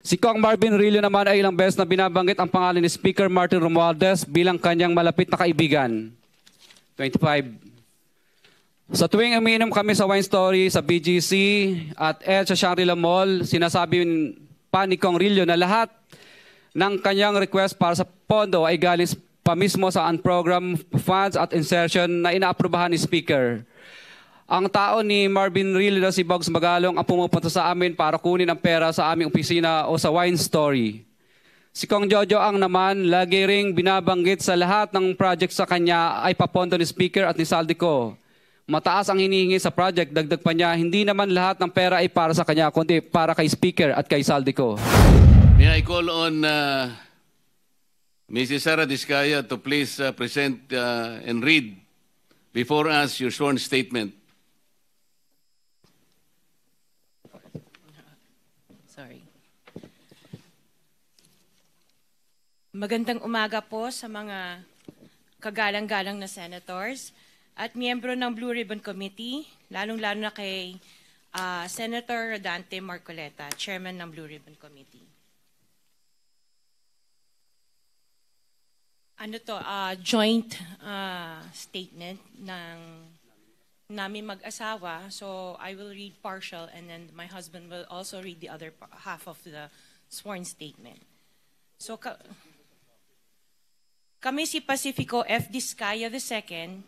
Si Kong Marvin Rillo naman ay ilang beses na binabanggit ang pangalan ni Speaker Martin Romualdez bilang kanyang malapit na kaibigan. 25. Sa tuwing umiinom kami sa Wine Story, sa BGC at sa Shangri-La Mall, sinasabi pa ni Kong Rillo na lahat ng kanyang request para sa pondo ay galing pa mismo sa unprogram funds at insertion na inaaprubahan ni Speaker. Ang tao ni Marvin Rillo na si Bogs Magalong ang pumupunta sa amin para kunin ang pera sa aming opisina o sa Wine Story. Si Kong Jojo ang naman lagi ring binabanggit sa lahat ng project sa kanya ay papondo ni Speaker at ni Saldico. Mataas ang hinihingi sa project, dagdag pa niya, hindi naman lahat ng pera ay para sa kanya, kundi para kay Speaker at kay Saldico. May I call on Mrs. Sara Diskaya to please present and read before us your sworn statement. Sorry. Magandang umaga po sa mga kagalang-galang na senators at miyembro ng Blue Ribbon Committee, lalong-lalo na kay Senator Rodante Marcoleta, Chairman ng Blue Ribbon Committee. Ano to, joint statement ng namin mag-asawa. So I will read partial and then my husband will also read the other half of the sworn statement. So kami si Pacifico F. Diskaya II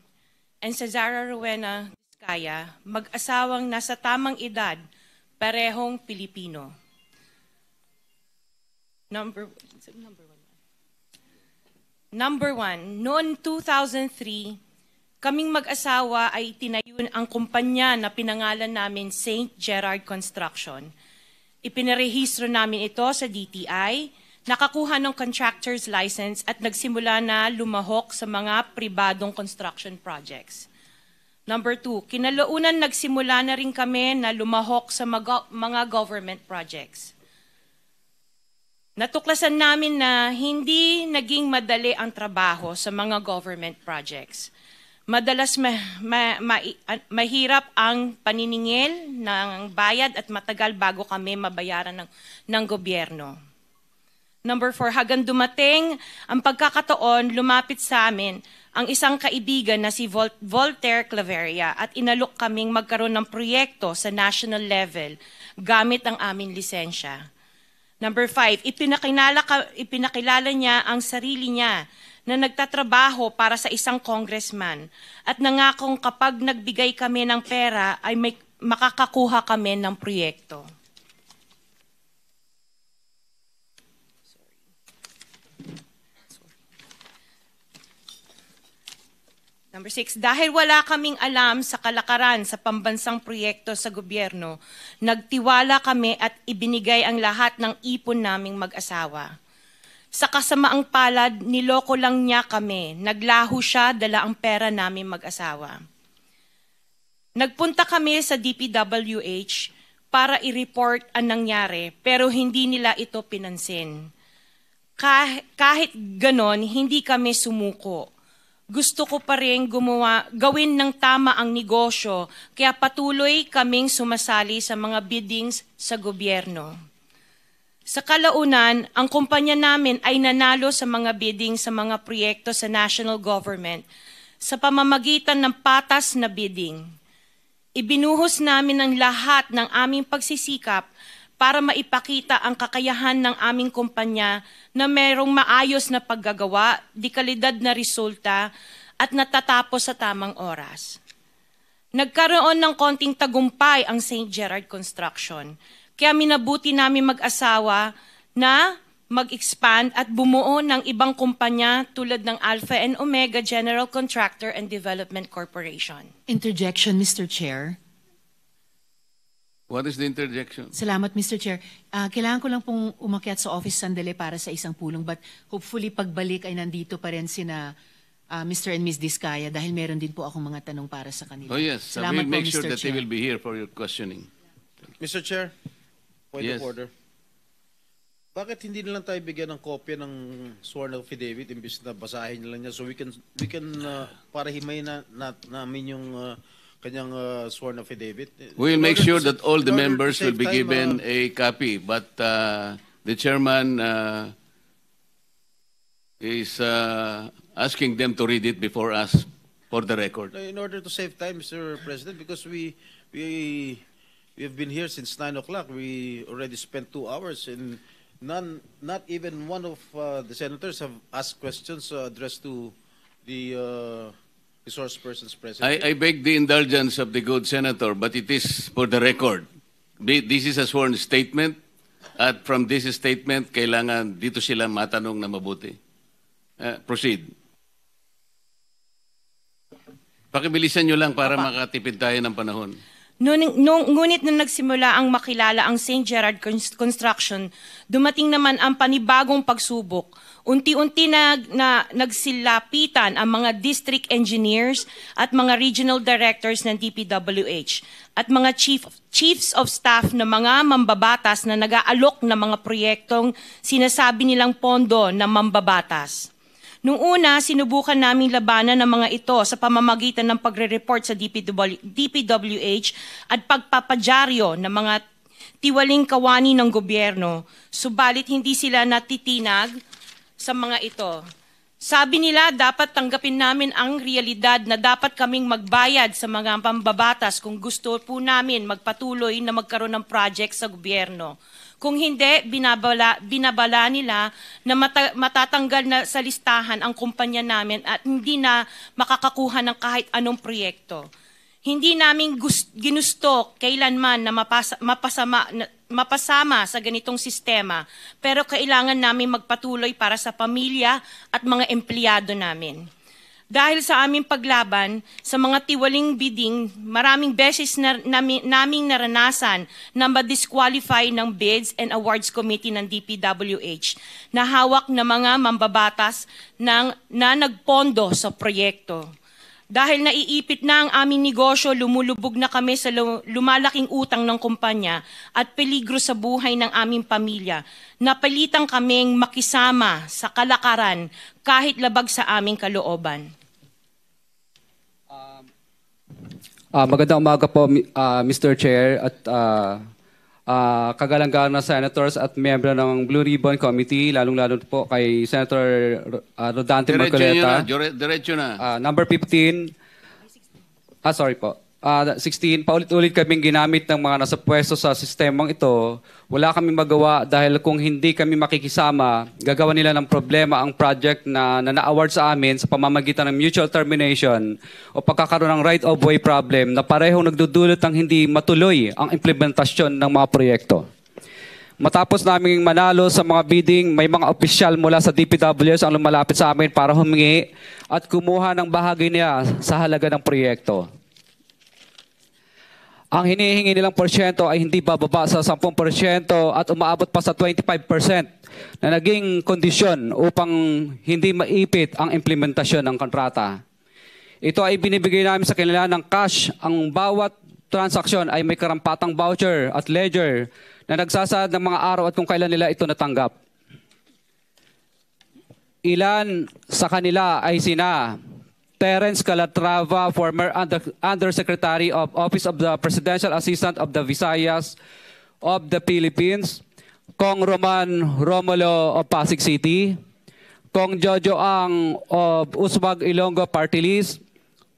and Cesara Rowena Diskaya, mag-asawang nasa tamang edad, parehong Pilipino. Number one, noong 2003, kaming mag-asawa ay tinayo ang kumpanya na pinangalan namin St. Gerard Construction. Ipinarehistro namin ito sa DTI, nakakuha ng contractor's license at nagsimula na lumahok sa mga pribadong construction projects. Number two, kinalaunan nagsimula na rin kami na lumahok sa mga government projects. Natuklasan namin na hindi naging madali ang trabaho sa mga government projects. Madalas mahirap ang paniningil ng bayad at matagal bago kami mabayaran ng gobyerno. Number 4, hanggang dumating ang pagkakataon, lumapit sa amin ang isang kaibigan na si Voltaire Claveria at inalok kaming magkaroon ng proyekto sa national level gamit ang aming lisensya. Number 5, ipinakilala niya ang sarili niya na nagtatrabaho para sa isang congressman at nangakong kapag nagbigay kami ng pera ay makakakuha kami ng proyekto. Number 6, dahil wala kaming alam sa kalakaran sa pambansang proyekto sa gobyerno, nagtiwala kami at ibinigay ang lahat ng ipon naming mag-asawa. Sa kasamaang palad, niloko lang niya kami. Naglaho siya, dala ang pera namin mag-asawa. Nagpunta kami sa DPWH para i-report ang nangyari, pero hindi nila ito pinansin. Kahit ganon, hindi kami sumuko. Gusto ko pa rin gawin ng tama ang negosyo, kaya patuloy kaming sumasali sa mga biddings sa gobyerno. Sa kalaunan, ang kumpanya namin ay nanalo sa mga bidding sa mga proyekto sa national government sa pamamagitan ng patas na bidding. Ibinuhos namin ang lahat ng aming pagsisikap para maipakita ang kakayahan ng aming kumpanya na mayroong maayos na paggagawa, dekalidad na resulta, at natatapos sa tamang oras. Nagkaroon ng konting tagumpay ang St. Gerard Construction, kaya minabuti namin mag-asawa na mag-expand at bumuo ng ibang kumpanya tulad ng Alpha and Omega General Contractor and Development Corporation. Interjection, Mr. Chair. What is the interjection? Salamat, Mr. Chair. Kailangan ko lang pong umakyat sa office sandali para sa isang pulong, but hopefully pagbalik ay nandito pa rin sina Mr. and Ms. Diskaya dahil meron din po akong mga tanong para sa kanila. Oh yes, I Salamat will make po, sure Mr. that they Chair. will be here for your questioning. Mr. Chair, point Yes. of order. Bakit hindi na lang tayo bigyan ng kopya ng sworn affidavit imbis na basahin na lang niya so we can para himayin namin yung kanyang sworn affidavit? We will make sure that all the in order to members will save be time, given a copy, but the chairman is asking them to read it before us for the record. In order to save time, Mr. President, because we have been here since 9 o'clock. We already spent 2 hours, and not even one of the senators have asked questions addressed to the resource persons present. I beg the indulgence of the good senator, but it is for the record. This is a sworn statement, at from this statement, kailangan dito sila matanong na mabuti. Proceed. Pakibilisan nyo lang para makatipid tayo ng panahon. Ngunit nung nagsimula ang makilala ang St. Gerard Construction, dumating naman ang panibagong pagsubok. Unti-unti nagsilapitan ang mga district engineers at mga regional directors ng DPWH at mga chiefs of staff na mga mambabatas na nag-aalok ng mga proyektong sinasabi nilang pondo na mambabatas. Nung una, sinubukan naming labanan ng mga ito sa pamamagitan ng pagre-report sa DPWH at pagpapadyaryo ng mga tiwaling kawani ng gobyerno, subalit hindi sila natitinag sa mga ito. Sabi nila, dapat tanggapin namin ang realidad na dapat kaming magbayad sa mga pambabatas kung gusto po namin magpatuloy na magkaroon ng project sa gobyerno. Kung hindi, binabala nila na matatanggal na sa listahan ang kumpanya namin at hindi na makakakuha ng kahit anong proyekto. Hindi namin ginusto kailanman na mapasama sa ganitong sistema, pero kailangan namin magpatuloy para sa pamilya at mga empleyado namin. Dahil sa aming paglaban sa mga tiwaling bidding, maraming beses naming naranasan na ma-disqualify ng Bids and Awards Committee ng DPWH na hawak ng mga mambabatas na nagpondo sa proyekto. Dahil naiipit na ang aming negosyo, lumulubog na kami sa lumalaking utang ng kumpanya at peligro sa buhay ng aming pamilya. Napilitan kaming makisama sa kalakaran kahit labag sa aming kalooban. Magandang umaga po, Mr. Chair at kagalang-galang na senators at miyembro ng Blue Ribbon Committee, lalong-lalo po kay Senator Rodante Marcoleta. Diretso na. Number 15, sorry po. 16, paulit-ulit kaming ginamit ng mga nasa pwesto sa sistemang ito. Wala kaming magawa dahil kung hindi kami makikisama, gagawa nila ng problema ang project na na-award sa amin sa pamamagitan ng mutual termination o pagkakaroon ng right-of-way problem na parehong nagdudulot ng hindi matuloy ang implementasyon ng mga proyekto. Matapos naming manalo sa mga bidding, may mga opisyal mula sa DPWS ang lumalapit sa amin para humingi at kumuha ng bahagi niya sa halaga ng proyekto. Ang hinihingi nilang porsyento ay hindi bababa sa 10% at umaabot pa sa 25% na naging kondisyon upang hindi maipit ang implementasyon ng kontrata. Ito ay binibigay namin sa kanila ng cash. Ang bawat transaksyon ay may karampatang voucher at ledger na nagsasaad ng mga araw at kung kailan nila ito natanggap. Ilan sa kanila ay sina Terence Calatrava, former Undersecretary of Office of the Presidential Assistant of the Visayas of the Philippines, Kong Roman Romulo of Pasig City, Kong Jojo Ang of Uswag Ilonggo Party List,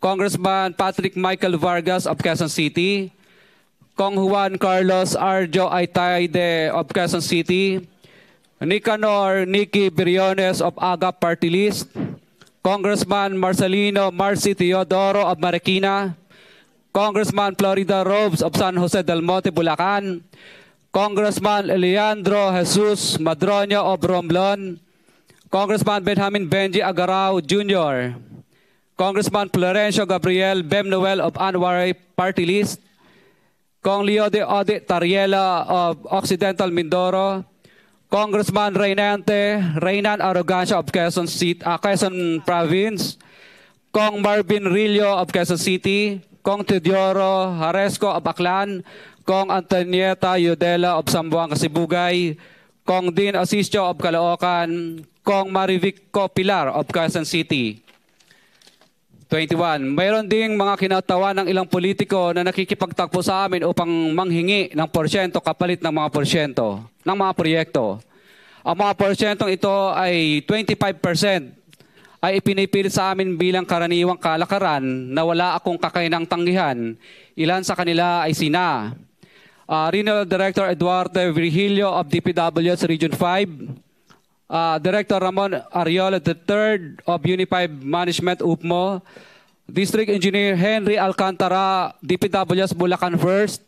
Congressman Patrick Michael Vargas of Quezon City, Kong Juan Carlos Arjo Aitayde of Quezon City, Nicanor Nicky Briones of Agap Party List, Congressman Marcelino Marcy Teodoro of Marikina, Congressman Florida Robes of San Jose del Monte, Bulacan, Congressman Leandro Jesus Madroño of Romblon, Congressman Benjamin Benji Agarao Jr., Congressman Florencio Gabriel Bemnoel of Anwaray Party List, Kong Leo de Ode Tariela of Occidental Mindoro, Congressman Reynan Arrogancia of Quezon Province, Kong Marvin Rillo of Quezon City, Kong Teodoro Haresco of Aklan, Kong Antonieta Yudela of Zamboanga, Sibugay, Kong Dean Asisio of Caloocan, Kong Marivic Pilar of Quezon City. 21. Mayroon ding mga kinatawa ng ilang politiko na nakikipagtakbo sa amin upang manghingi ng porsyento kapalit ng mga porsyento ng mga proyekto. Ang mga porsyentong ito ay 25% ay ipinipilit sa amin bilang karaniwang kalakaran na wala akong kakainang tanggihan. Ilan sa kanila ay sina Regional Director Eduardo Virgilio of DPWH Region 5, Director Ramon Ariola III of Unified Management UPMO, District Engineer Henry Alcantara, DPWH Bulacan First,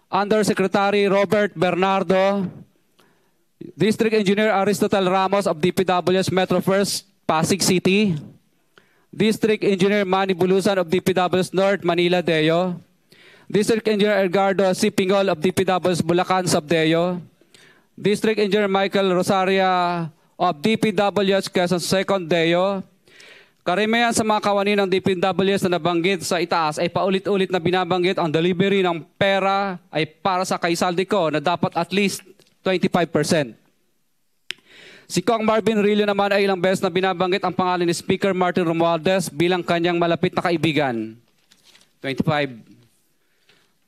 Undersecretary Robert Bernardo, District Engineer Aristotle Ramos of DPWH Metro First, Pasig City, District Engineer Manny Bulusan of DPWH North, Manila Deo, District Engineer Edgardo C. Pingol of DPWH Bulacan Subdeo, District Engineer Michael Rosaria of DPWH Quezon Second Deo. Karamihan sa mga kawani ng DPWH na nabanggit sa itaas ay paulit-ulit na binabanggit ang delivery ng pera ay para sa kay Saldico na dapat at least 25%. Si Kong Marvin Rillo naman ay ilang beses na binabanggit ang pangalan ni Speaker Martin Romualdez bilang kanyang malapit na kaibigan. 25.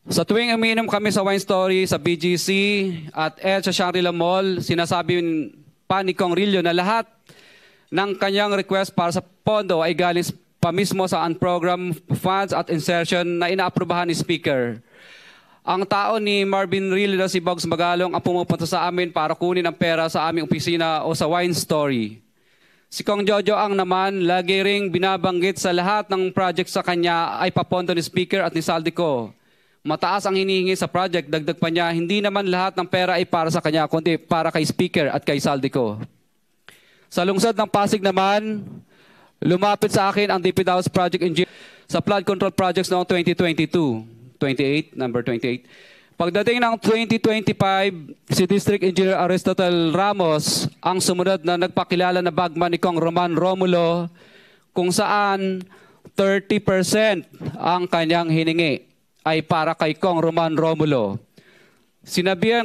Sa tuwing umiinom kami sa Wine Story, sa BGC at sa Shangri-La Mall, sinasabi pa ni Kong Rillo na lahat ng kanyang request para sa pondo ay galing pa mismo sa unprogrammed funds at insertion na inaaprubahan ni Speaker. Ang tao ni Marvin Rillo na si Bogs Magalong ang pumupunta sa amin para kunin ang pera sa aming opisina o sa Wine Story. Si Kong Jojo Ang naman, lagi ring binabanggit sa lahat ng project sa kanya ay papondo ni Speaker at ni Saldico. Mataas ang hinihingi sa project, dagdag pa niya, hindi naman lahat ng pera ay para sa kanya, kundi para kay Speaker at kay Saldico. Sa lungsod ng Pasig naman, lumapit sa akin ang DPWH Project Engineer sa flood control projects noong 2022. Number 28. Pagdating ng 2025, si District Engineer Aristotle Ramos ang sumunod na nagpakilala na bagman ni Kong Roman Romulo kung saan 30% ang kanyang hiningi ay para kay Kong Roman Romulo. Sinabihan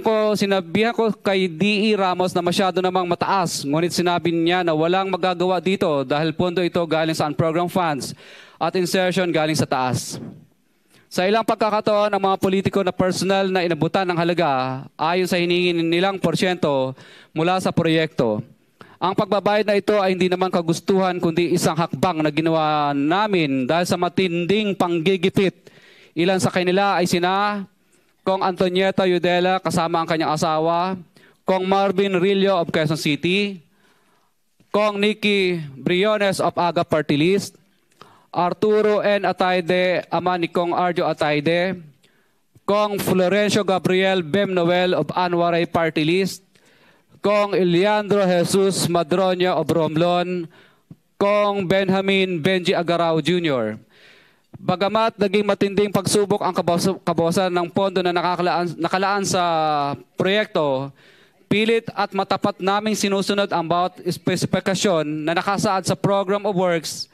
ko kay D.E. Ramos na masyado namang mataas, ngunit sinabi niya na walang magagawa dito dahil pondo ito galing sa unprogrammed funds at insertion galing sa taas. Sa ilang pagkakataon, ang mga politiko na personal na inabutan ng halaga ayon sa hinihingi nilang porsyento mula sa proyekto. Ang pagbabayad na ito ay hindi naman kagustuhan kundi isang hakbang na ginawa namin dahil sa matinding panggigipit. Ilan sa kanila ay sina Kong Antonieta Yudela kasama ang kanyang asawa, Kong Marvin Rillo of Quezon City, Kong Nikki Briones of Aga Party List, Arturo N. Ataide, ama ni Kong Arjo Ataide, Kong Florencio Gabriel Bem Noel of Anwaray Party List, Kong Eliandro Jesus Madroña of Romblon, Kong Benjamin Benji Agarao Jr. Bagamat naging matinding pagsubok ang kabawasan ng pondo na nakalaan sa proyekto, pilit at matapat naming sinusunod ang bawat espesifikasyon na nakasaad sa Program of Works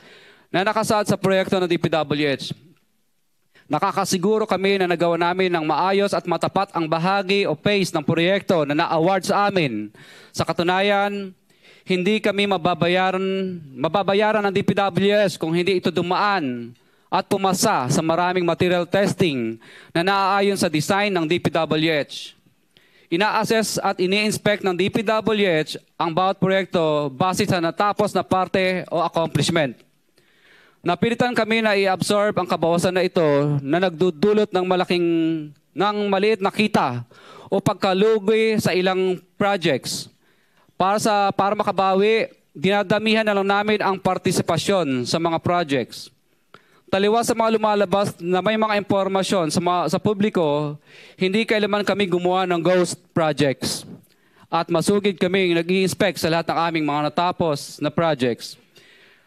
na nakasaad sa proyekto ng DPWH. Nakakasiguro kami na nagawa namin ng maayos at matapat ang bahagi o phase ng proyekto na na-award sa amin. Sa katunayan, hindi kami mababayaran ng DPWH kung hindi ito dumaan at pumasa sa maraming material testing na naaayon sa design ng DPWH. Ina-assess at ini-inspect ng DPWH ang bawat proyekto base sa natapos na parte o accomplishment. Napilitan kami na i-absorb ang kabawasan na ito na nagdudulot ng maliit na kita o pagkalugi sa ilang projects. Para makabawi, dinadamihan na lang namin ang partisipasyon sa mga projects. Taliwas sa mga lumalabas na may mga impormasyon sa publiko, hindi kailanman kami gumawa ng ghost projects. At masugid kami nag-i-inspect sa lahat ng aming mga natapos na projects.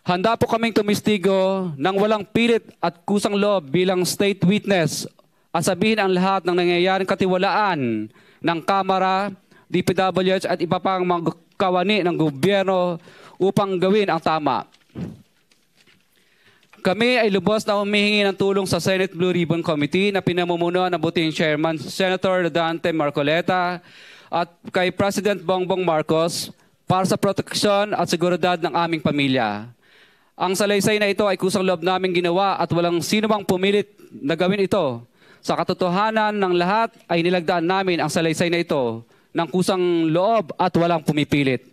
Handa po kaming tumistigo ng walang pilit at kusang loob bilang state witness at sabihin ang lahat ng nangyayaring katiwalaan ng Kamara, DPWH at iba pang mga kawani ng gobyerno upang gawin ang tama. Kami ay lubos na humihingi ng tulong sa Senate Blue Ribbon Committee na pinamumunuan ng buting Chairman Senator Dante Marcoleta at kay President Bongbong Marcos para sa proteksyon at seguridad ng aming pamilya. Ang salaysay na ito ay kusang loob naming ginawa at walang sino mang pumilit na gawin ito. Sa katotohanan ng lahat ay nilagdaan namin ang salaysay na ito ng kusang loob at walang pumipilit.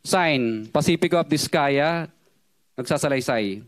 Sign, Pacifico of Vizcaya, nagsasalaysay.